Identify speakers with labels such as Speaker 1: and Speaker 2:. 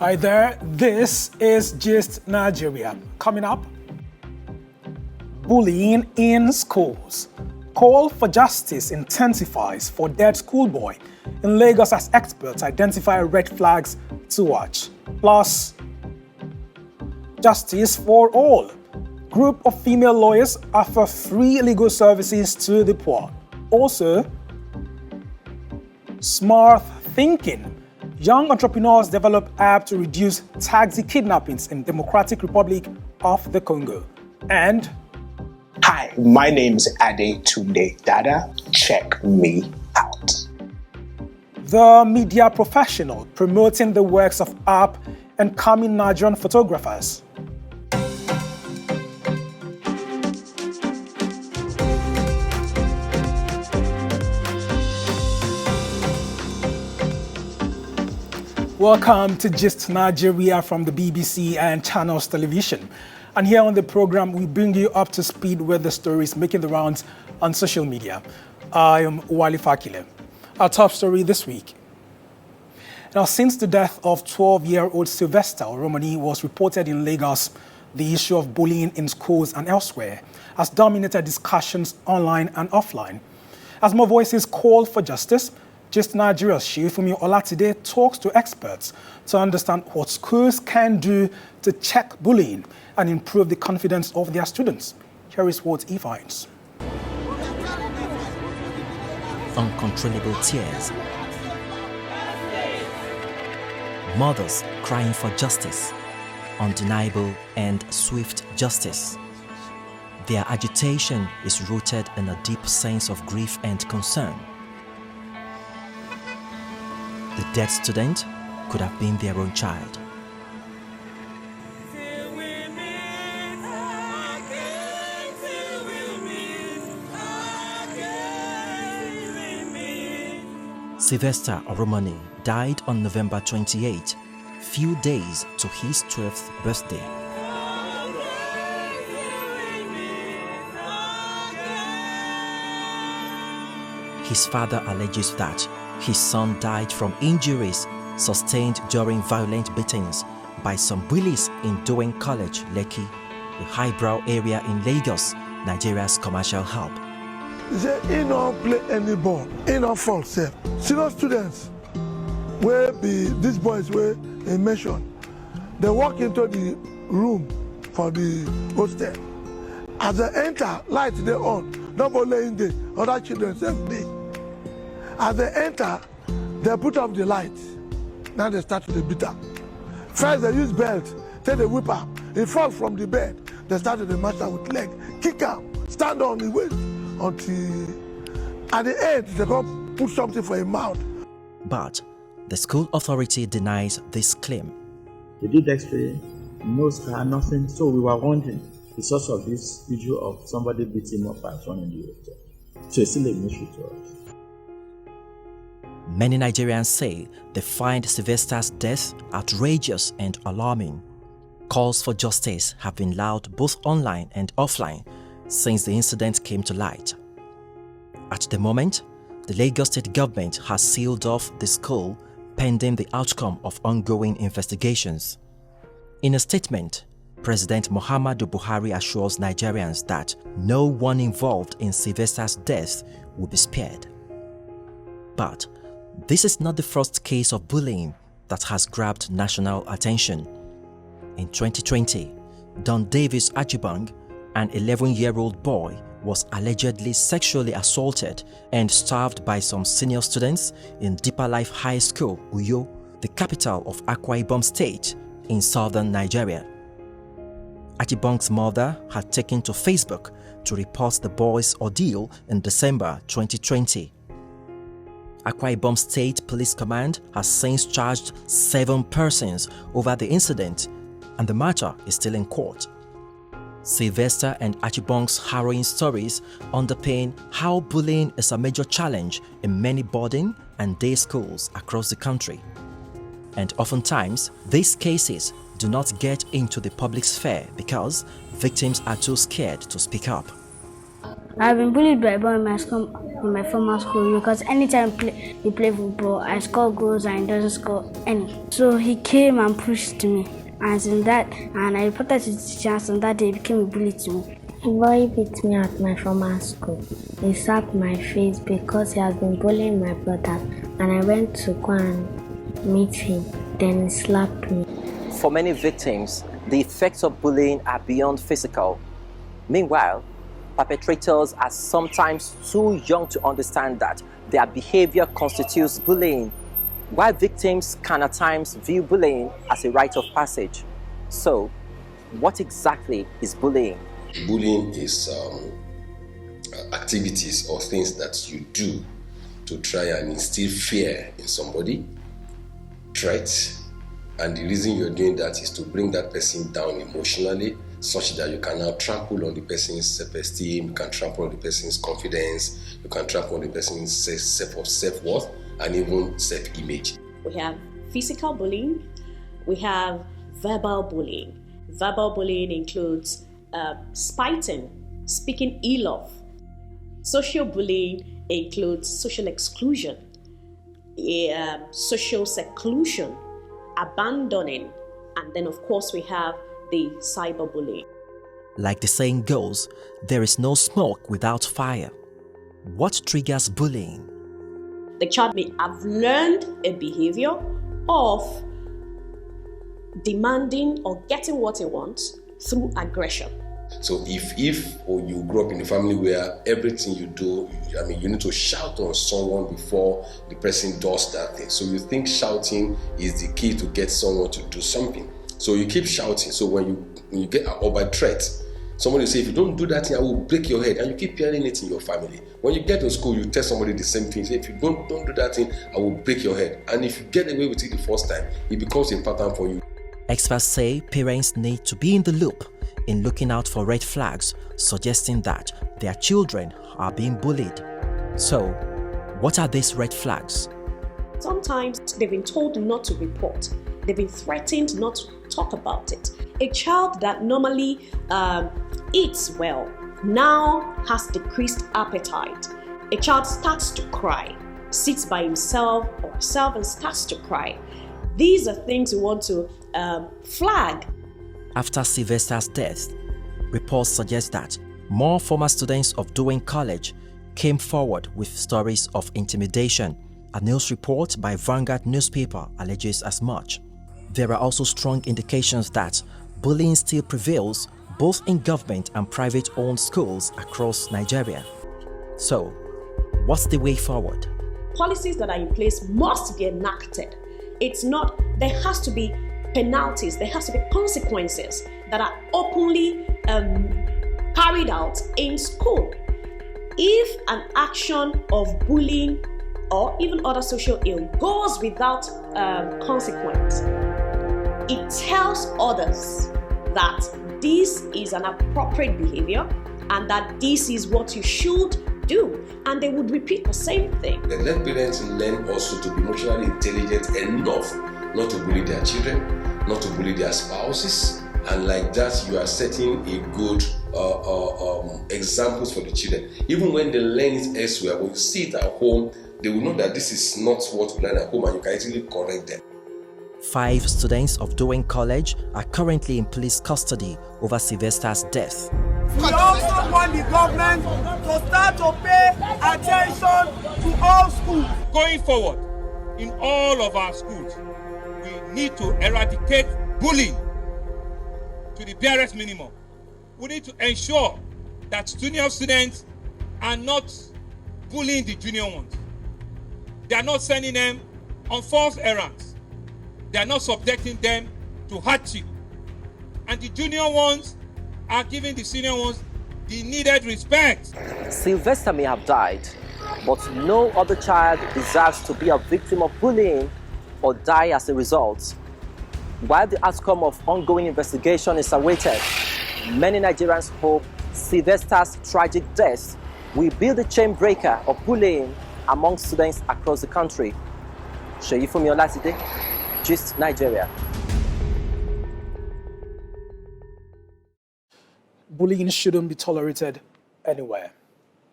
Speaker 1: Hi there, this is Gist Nigeria. Coming up, bullying in schools. Call for justice intensifies for dead schoolboy in Lagos as experts identify red flags to watch. Plus, justice for all. Group of female lawyers offer free legal services to the poor. Also, smart thinking. Young entrepreneurs develop app to reduce taxi kidnappings in Democratic Republic of the Congo. And
Speaker 2: hi, my name is Ade Tunde Dada. Check me out.
Speaker 1: The media professional promoting the works of up and coming Nigerian photographers. Welcome to Gist Nigeria from the BBC and Channels Television. And here on the program, we bring you up to speed with the stories making the rounds on social media. I am Wali Fakile. Our top story this week. Now, since the death of 12-year-old Sylvester Oromoni was reported in Lagos, the issue of bullying in schools and elsewhere has dominated discussions online and offline. As more voices call for justice, Gist Nigeria's Shifumi Olatide talks to experts to understand what schools can do to check bullying and improve the confidence of their students. Here is what he finds.
Speaker 3: Uncontrollable tears. Mothers crying for justice, undeniable and swift justice. Their agitation is rooted in a deep sense of grief and concern. The dead student could have been their own child. Sylvester Oromoni died on November 28, few days to his 12th birthday. His father alleges that his son died from injuries sustained during violent beatings by some bullies in Dowen College, Lekki, the highbrow area in Lagos, Nigeria's commercial hub.
Speaker 4: He said he don't play any ball, he don't fall safe. Senior students will be these boys where they mentioned. They walk into the room for the hostel. As they enter, lights they on, nobody in the other children safely. As they enter, they put off the lights. Now they start to beat up. First they use belt, take the whip up. He falls from the bed. They started the master with leg, kick up, stand on the waist until at the end they go put something for his mouth.
Speaker 3: But the school authority denies this claim.
Speaker 5: They did X-ray, no scar, nothing. So we were wondering the source of this video of somebody beating up by someone in the hotel. So it's still a mystery to us.
Speaker 3: Many Nigerians say they find Sylvester's death outrageous and alarming. Calls for justice have been loud both online and offline since the incident came to light. At the moment, the Lagos State government has sealed off the school pending the outcome of ongoing investigations. In a statement, President Muhammadu Buhari assures Nigerians that no one involved in Sylvester's death will be spared. But this is not the first case of bullying that has grabbed national attention. In 2020, Don Davis Ajibang, an 11-year-old boy, was allegedly sexually assaulted and starved by some senior students in Deeper Life High School, Uyo, the capital of Akwa Ibom State in southern Nigeria. Ajibang's mother had taken to Facebook to report the boy's ordeal in December 2020. Akwa Ibom State Police Command has since charged 7 persons over the incident, and the matter is still in court. Sylvester and Achibong's harrowing stories underpin how bullying is a major challenge in many boarding and day schools across the country. And oftentimes, these cases do not get into the public sphere because victims are too scared to speak up.
Speaker 6: I've been bullied by a boy in my school. in my former school because anytime we play football, I score goals and he doesn't score any. So he came and pushed me, and I reported to the teachers, and that day he became a bully to me. A boy beat me at my former school. He slapped my face because he has been bullying my brother, and I went to go and meet him. Then he slapped me.
Speaker 3: For many victims, the effects of bullying are beyond physical. Meanwhile, perpetrators are sometimes too young to understand that their behavior constitutes bullying, while victims can at times view bullying as a rite of passage. So, what exactly is bullying?
Speaker 7: Bullying is activities or things that you do to try and instill fear in somebody, threats, and the reason you're doing that is to bring that person down emotionally, such that you can now trample on the person's self-esteem, you can trample on the person's confidence, you can trample on the person's self-worth, and even self-image.
Speaker 8: We have physical bullying, we have verbal bullying. Verbal bullying includes spiting, speaking ill of. Social bullying includes social exclusion, social seclusion, abandoning, and then of course we have the cyberbullying.
Speaker 3: Like the saying goes, there is no smoke without fire. What triggers bullying?
Speaker 8: The child may have learned a behavior of demanding or getting what he wants through aggression.
Speaker 7: So if you grew up in a family where everything you do, you need to shout on someone before the person does that thing. So you think shouting is the key to get someone to do something. So you keep shouting. So when you get or by threat, somebody will say, if you don't do that thing, I will break your head. And you keep hearing it in your family. When you get to school, you tell somebody the same thing. Say, if you don't do that thing, I will break your head. And if you get away with it the first time, it becomes a pattern for you.
Speaker 3: Experts say parents need to be in the loop in looking out for red flags, suggesting that their children are being bullied. So, what are these red flags?
Speaker 8: Sometimes they've been told not to report. They've been threatened not to talk about it. A child that normally eats well now has decreased appetite. A child starts to cry, sits by himself or herself and starts to cry. These are things we want to flag.
Speaker 3: After Sylvester's death, reports suggest that more former students of Doing College came forward with stories of intimidation. A news report by Vanguard newspaper alleges as much. There are also strong indications that bullying still prevails both in government and private-owned schools across Nigeria. So, what's the way forward?
Speaker 8: Policies that are in place must be enacted. There has to be penalties, there has to be consequences that are openly carried out in school. If an action of bullying or even other social ill goes without consequence, it tells others that this is an appropriate behavior and that this is what you should do, and they would repeat the same thing.
Speaker 7: Then let parents learn also to be emotionally intelligent enough not to bully their children, not to bully their spouses, and like that you are setting a good examples for the children. Even when they learn it elsewhere, when you see it at home, they will know that this is not what we learn at home, and you can easily correct them.
Speaker 3: 5 students of Doing College are currently in police custody over Sylvester's death.
Speaker 9: We also want the government to start to pay attention to all schools.
Speaker 10: Going forward, in all of our schools, we need to eradicate bullying to the barest minimum. We need to ensure that junior students are not bullying the junior ones. They are not sending them on false errands. They are not subjecting them to hardship. And the junior ones are giving the senior ones the needed respect.
Speaker 3: Sylvester may have died, but no other child deserves to be a victim of bullying or die as a result. While the outcome of ongoing investigation is awaited, many Nigerians hope Sylvester's tragic death will be the chain breaker of bullying among students across the country. Sheyi Fumi Olatide, Gist Nigeria.
Speaker 1: Bullying shouldn't be tolerated anywhere.